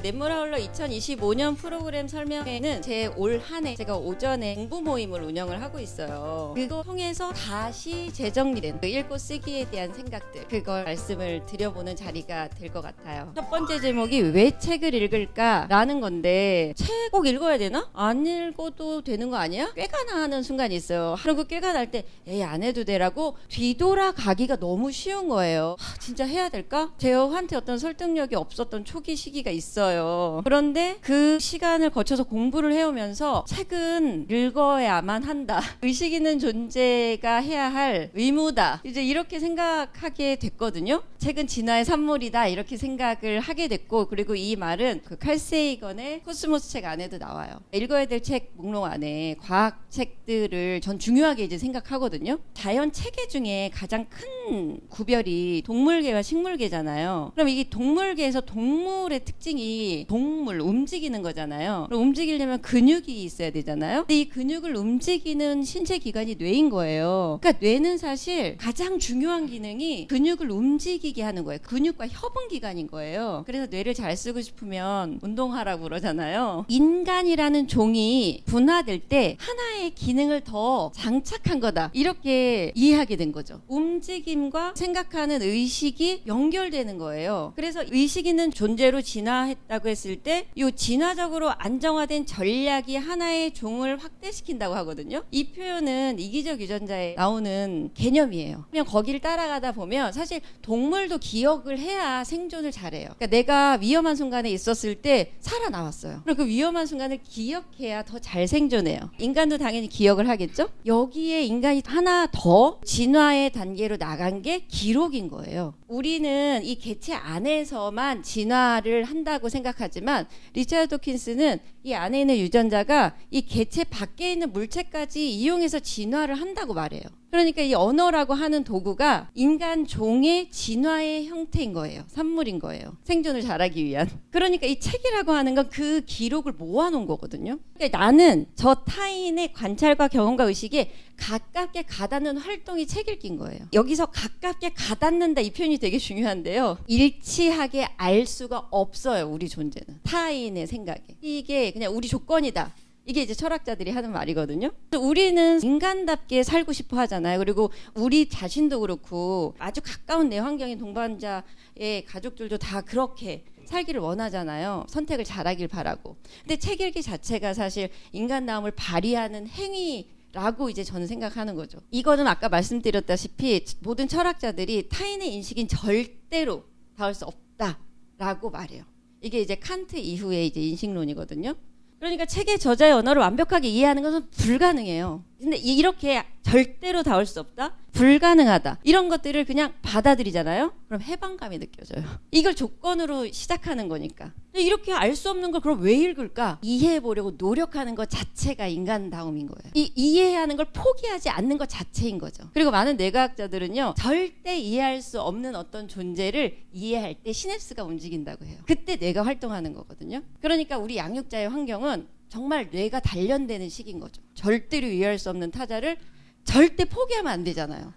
넷모라울러 2025년 프로그램 설명회는 제 올 한 해 제가 오전에 공부 모임을 운영을 하고 있어요. 그거 통해서 다시 재정리된 읽고 쓰기에 대한 생각들, 그걸 말씀을 드려보는 자리가 될 것 같아요. 첫 번째 제목이 왜 책을 읽을까라는 건데, 책 꼭 읽어야 되나? 안 읽어도 되는 거 아니야? 꾀가 나는 순간이 있어요. 그리고 꾀가 날 때 에이 안 해도 되라고 뒤돌아가기가 너무 쉬운 거예요. 진짜 해야 될까? 제어한테 어떤 설득력이 없었던 초기 시기가 있어요. 그런데 그 시간을 거쳐서 공부를 해오면서 책은 읽어야만 한다. 의식 있는 존재가 해야 할 의무다. 이제 이렇게 생각하게 됐거든요. 책은 진화의 산물이다. 이렇게 생각을 하게 됐고, 그리고 이 말은 그 칼 세이건의 코스모스 책 안에도 나와요. 읽어야 될 책 목록 안에 과학 책들을 전 중요하게 이제 생각하거든요. 자연 체계 중에 가장 큰 구별이 동물계와 식물계잖아요. 그럼 이 동물계에서 동물의 특징이 동물, 움직이는 거잖아요. 그럼 움직이려면 근육이 있어야 되잖아요. 근데 이 근육을 움직이는 신체 기관이 뇌인 거예요. 그러니까 뇌는 사실 가장 중요한 기능이 근육을 움직이게 하는 거예요. 근육과 협응 기관인 거예요. 그래서 뇌를 잘 쓰고 싶으면 운동하라고 그러잖아요. 인간이라는 종이 분화될 때 하나의 기능을 더 장착한 거다, 이렇게 이해하게 된 거죠. 움직임과 생각하는 의식이 연결되는 거예요. 그래서 의식 있는 존재로 진화했다고 했을 때 이 진화적으로 안정화된 전략이 하나의 종을 확대시킨다고 하거든요. 이 표현은 이기적 유전자에 나오는 개념이에요. 그냥 거기를 따라가다 보면 사실 동물도 기억을 해야 생존을 잘해요. 그러니까 내가 위험한 순간에 있었을 때 살아나왔어요. 그리고 그 위험한 순간을 기억해야 더 잘 생존해요. 인간도 당연히 기억을 하겠죠? 여기에 인간이 하나 더 진화의 단계로 나간 게 기록인 거예요. 우리는 이 개체 안에서만 진화를 한다고 생각하지만 리차드 도킨스는 이 안에 있는 유전자가 이 개체 밖에 있는 물체까지 이용해서 진화를 한다고 말해요. 그러니까 이 언어라고 하는 도구가 인간 종의 진화의 형태인 거예요. 산물인 거예요. 생존을 잘하기 위한. 그러니까 이 책이라고 하는 건 그 기록을 모아놓은 거거든요. 그러니까 나는 저 타인의 관찰과 경험과 의식에 가깝게 가닿는 활동이 책 읽기인 거예요. 여기서 가깝게 가닿는다, 이 표현이 되게 중요한데요. 일치하게 알 수가 없어요. 우리 존재는 타인의 생각에. 이게 그냥 우리 조건이다. 이게 이제 철학자들이 하는 말이거든요. 우리는 인간답게 살고 싶어 하잖아요. 그리고 우리 자신도 그렇고 아주 가까운 내 환경인 동반자의 가족들도 다 그렇게 살기를 원하잖아요. 선택을 잘하길 바라고. 근데 책 읽기 자체가 사실 인간다움을 발휘하는 행위라고 이제 저는 생각하는 거죠. 이거는 아까 말씀드렸다시피 모든 철학자들이 타인의 인식인 절대로 닿을 수 없다라고 말해요. 이게 이제 칸트 이후의 이제 인식론이거든요. 그러니까 책의 저자의 언어를 완벽하게 이해하는 것은 불가능해요. 근데 이렇게 절대로 닿을 수 없다? 불가능하다. 이런 것들을 그냥 받아들이잖아요. 그럼 해방감이 느껴져요. 이걸 조건으로 시작하는 거니까. 이렇게 알 수 없는 걸 그럼 왜 읽을까? 이해해보려고 노력하는 것 자체가 인간다움인 거예요. 이 이해하는 걸 포기하지 않는 것 자체인 거죠. 그리고 많은 뇌과학자들은요, 절대 이해할 수 없는 어떤 존재를 이해할 때 시냅스가 움직인다고 해요. 그때 뇌가 활동하는 거거든요. 그러니까 우리 양육자의 환경은 정말 뇌가 단련되는 시기인 거죠. 절대로 이해할 수 없는 타자를 절대 포기하면 안 되잖아요.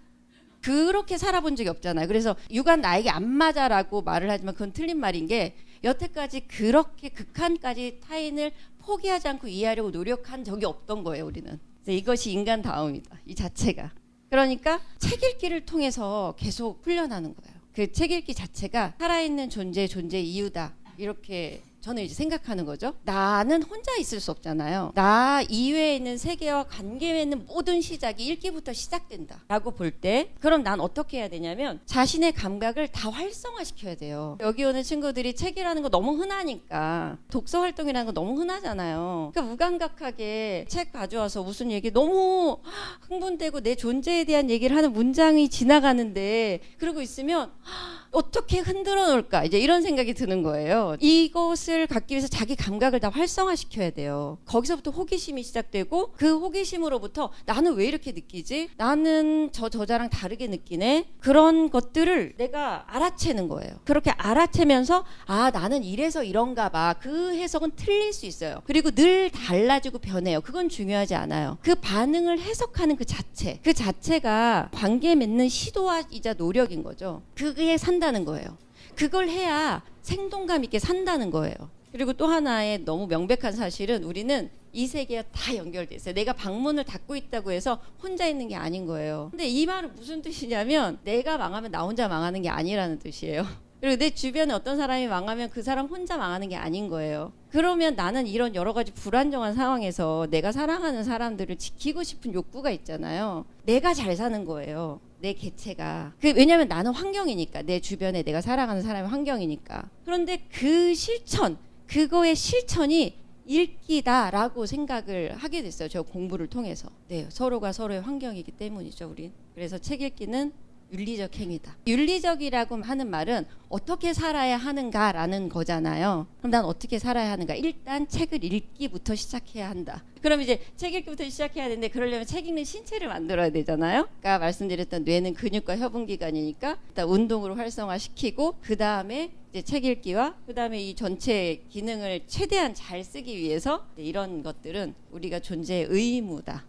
그렇게 살아본 적이 없잖아요. 그래서 육아는 나에게 안 맞아라고 말을 하지만 그건 틀린 말인 게, 여태까지 그렇게 극한까지 타인을 포기하지 않고 이해하려고 노력한 적이 없던 거예요. 우리는. 그래서 이것이 인간다움이다, 이 자체가. 그러니까 책 읽기를 통해서 계속 훈련하는 거예요. 그 책 읽기 자체가 살아있는 존재의 이유다, 이렇게 저는 이제 생각하는 거죠. 나는 혼자 있을 수 없잖아요. 나 이외에 있는 세계와 관계 맺는 모든 시작이 읽기부터 시작된다 라고 볼 때, 그럼 난 어떻게 해야 되냐면 자신의 감각을 다 활성화시켜야 돼요. 여기 오는 친구들이 책이라는 거 너무 흔하니까, 독서 활동이라는 거 너무 흔하잖아요. 그러니까 무감각하게 책 가져와서 무슨 얘기 너무 흥분되고 내 존재에 대한 얘기를 하는 문장이 지나가는데, 그러고 있으면 어떻게 흔들어 놓을까, 이제 이런 생각이 드는 거예요. 이것을 갖기 위해서 자기 감각을 다 활성화시켜야 돼요. 거기서부터 호기심이 시작되고, 그 호기심으로부터 나는 왜 이렇게 느끼지? 나는 저자랑 다르게 느끼네? 그런 것들을 내가 알아채는 거예요. 그렇게 알아채면서 나는 이래서 이런가 봐. 그 해석은 틀릴 수 있어요. 그리고 늘 달라지고 변해요. 그건 중요하지 않아요. 그 반응을 해석하는 그 자체가 관계 맺는 시도이자 노력인 거죠. 그게 산다는 거예요. 그걸 해야 생동감 있게 산다는 거예요. 그리고 또 하나의 너무 명백한 사실은 우리는 이 세계가 다 연결돼 있어요. 내가 방문을 닫고 있다고 해서 혼자 있는 게 아닌 거예요. 근데 이 말은 무슨 뜻이냐면 내가 망하면 나 혼자 망하는 게 아니라는 뜻이에요. 그리고 내 주변에 어떤 사람이 망하면 그 사람 혼자 망하는 게 아닌 거예요. 그러면 나는 이런 여러 가지 불안정한 상황에서 내가 사랑하는 사람들을 지키고 싶은 욕구가 있잖아요. 내가 잘 사는 거예요. 내 개체가. 왜냐면 나는 환경이니까. 내 주변에 내가 사랑하는 사람이 환경이니까. 그런데 그 실천, 그거의 실천이 읽기다라고 생각을 하게 됐어요. 저 공부를 통해서. 네, 서로가 서로의 환경이기 때문이죠, 우린. 그래서 책 읽기는 윤리적 행위다. 윤리적이라고 하는 말은 어떻게 살아야 하는가라는 거잖아요. 그럼 난 어떻게 살아야 하는가? 일단 책을 읽기부터 시작해야 한다. 그럼 이제 책 읽기부터 시작해야 되는데 그러려면 책 읽는 신체를 만들어야 되잖아요. 아까 말씀드렸던 뇌는 근육과 협응기관이니까 일단 운동으로 활성화시키고 그 다음에 이제 책 읽기와 그 다음에 이 전체 기능을 최대한 잘 쓰기 위해서 이런 것들은 우리가 존재의 의무다.